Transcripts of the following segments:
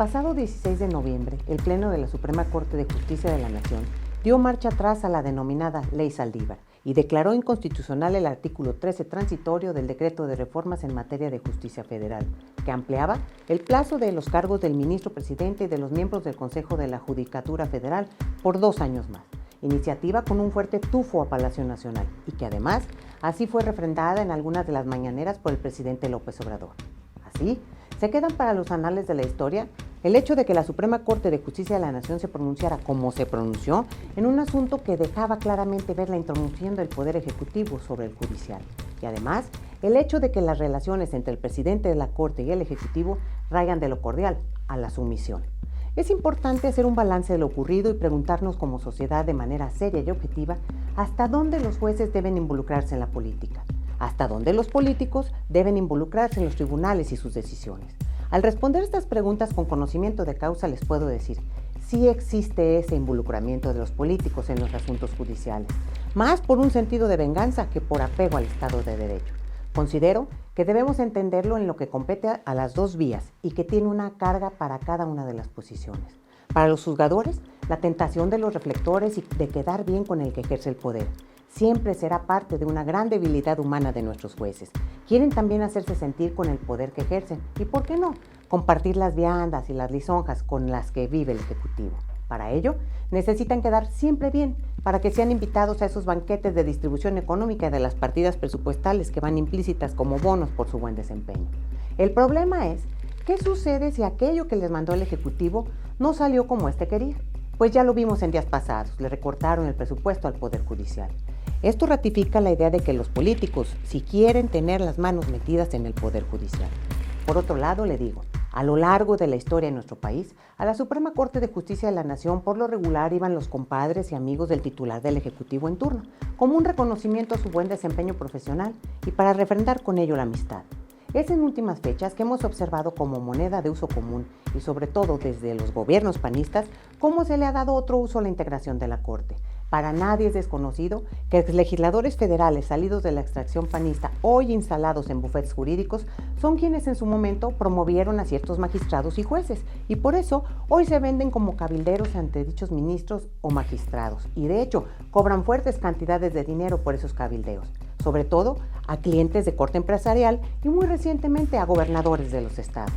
pasado 16 de noviembre, el Pleno de la Suprema Corte de Justicia de la Nación dio marcha atrás a la denominada Ley Saldívar y declaró inconstitucional el artículo 13 transitorio del Decreto de Reformas en materia de justicia federal, que ampliaba el plazo de los cargos del ministro presidente y de los miembros del Consejo de la Judicatura Federal por 2 años más, iniciativa con un fuerte tufo a Palacio Nacional y que además así fue refrendada en algunas de las mañaneras por el presidente López Obrador. Así, se quedan para los anales de la historia el hecho de que la Suprema Corte de Justicia de la Nación se pronunciara como se pronunció en un asunto que dejaba claramente ver la intromisión del Poder Ejecutivo sobre el Judicial. Y además, el hecho de que las relaciones entre el presidente de la Corte y el Ejecutivo rayan de lo cordial a la sumisión. Es importante hacer un balance de lo ocurrido y preguntarnos como sociedad de manera seria y objetiva hasta dónde los jueces deben involucrarse en la política, hasta dónde los políticos deben involucrarse en los tribunales y sus decisiones. Al responder estas preguntas con conocimiento de causa les puedo decir, sí existe ese involucramiento de los políticos en los asuntos judiciales, más por un sentido de venganza que por apego al Estado de Derecho. Considero que debemos entenderlo en lo que compete a las dos vías y que tiene una carga para cada una de las posiciones. Para los juzgadores, la tentación de los reflectores y de quedar bien con el que ejerce el poder siempre será parte de una gran debilidad humana de nuestros jueces. Quieren también hacerse sentir con el poder que ejercen y, ¿por qué no?, compartir las viandas y las lisonjas con las que vive el Ejecutivo. Para ello, necesitan quedar siempre bien para que sean invitados a esos banquetes de distribución económica de las partidas presupuestales que van implícitas como bonos por su buen desempeño. El problema es, ¿qué sucede si aquello que les mandó el Ejecutivo no salió como éste quería? Pues ya lo vimos en días pasados, le recortaron el presupuesto al Poder Judicial. Esto ratifica la idea de que los políticos, si quieren tener las manos metidas en el Poder Judicial. Por otro lado, le digo, a lo largo de la historia de nuestro país, a la Suprema Corte de Justicia de la Nación por lo regular iban los compadres y amigos del titular del Ejecutivo en turno, como un reconocimiento a su buen desempeño profesional y para refrendar con ello la amistad. Es en últimas fechas que hemos observado como moneda de uso común y sobre todo desde los gobiernos panistas cómo se le ha dado otro uso a la integración de la Corte. Para nadie es desconocido que legisladores federales salidos de la extracción panista, hoy instalados en bufetes jurídicos, son quienes en su momento promovieron a ciertos magistrados y jueces y por eso hoy se venden como cabilderos ante dichos ministros o magistrados y de hecho cobran fuertes cantidades de dinero por esos cabildeos, sobre todo a clientes de corte empresarial y muy recientemente a gobernadores de los estados.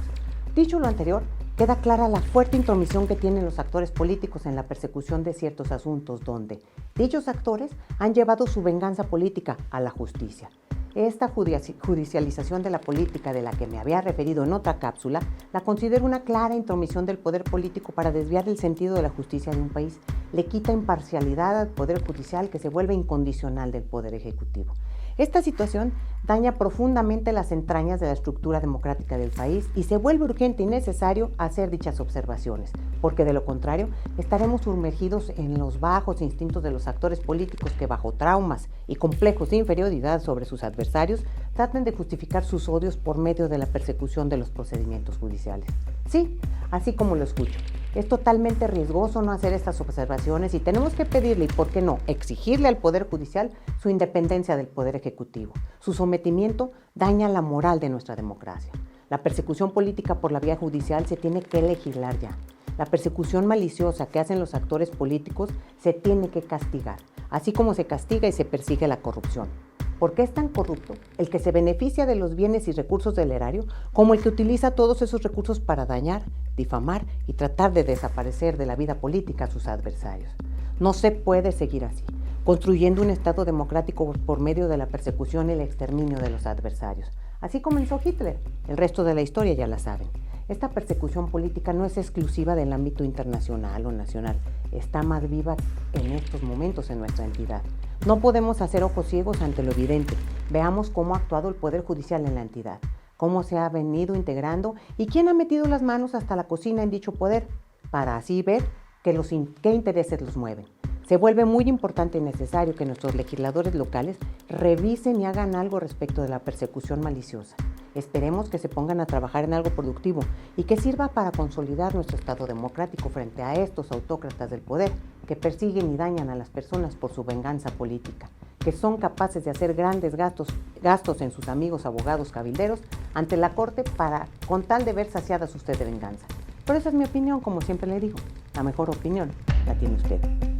Dicho lo anterior, queda clara la fuerte intromisión que tienen los actores políticos en la persecución de ciertos asuntos donde dichos actores han llevado su venganza política a la justicia. Esta judicialización de la política de la que me había referido en otra cápsula la considero una clara intromisión del poder político para desviar el sentido de la justicia de un país. Le quita imparcialidad al poder judicial que se vuelve incondicional del poder ejecutivo. Esta situación daña profundamente las entrañas de la estructura democrática del país y se vuelve urgente y necesario hacer dichas observaciones, porque de lo contrario estaremos sumergidos en los bajos instintos de los actores políticos que bajo traumas y complejos de inferioridad sobre sus adversarios traten de justificar sus odios por medio de la persecución de los procedimientos judiciales. Sí, así como lo escucho. Es totalmente riesgoso no hacer estas observaciones y tenemos que pedirle, y por qué no, exigirle al Poder Judicial su independencia del Poder Ejecutivo. Su sometimiento daña la moral de nuestra democracia. La persecución política por la vía judicial se tiene que legislar ya. La persecución maliciosa que hacen los actores políticos se tiene que castigar, así como se castiga y se persigue la corrupción. ¿Por qué es tan corrupto el que se beneficia de los bienes y recursos del erario como el que utiliza todos esos recursos para dañar, difamar y tratar de desaparecer de la vida política a sus adversarios? No se puede seguir así, construyendo un Estado democrático por medio de la persecución y el exterminio de los adversarios. Así comenzó Hitler, el resto de la historia ya la saben. Esta persecución política no es exclusiva del ámbito internacional o nacional, está más viva en estos momentos en nuestra entidad. No podemos hacer ojos ciegos ante lo evidente. Veamos cómo ha actuado el Poder Judicial en la entidad, cómo se ha venido integrando y quién ha metido las manos hasta la cocina en dicho poder, para así ver qué intereses los mueven. Se vuelve muy importante y necesario que nuestros legisladores locales revisen y hagan algo respecto de la persecución maliciosa. Esperemos que se pongan a trabajar en algo productivo y que sirva para consolidar nuestro Estado democrático frente a estos autócratas del poder que persiguen y dañan a las personas por su venganza política, que son capaces de hacer grandes gastos en sus amigos abogados cabilderos ante la Corte con tal de ver saciada su sed de venganza. Pero esa es mi opinión, como siempre le digo. La mejor opinión la tiene usted.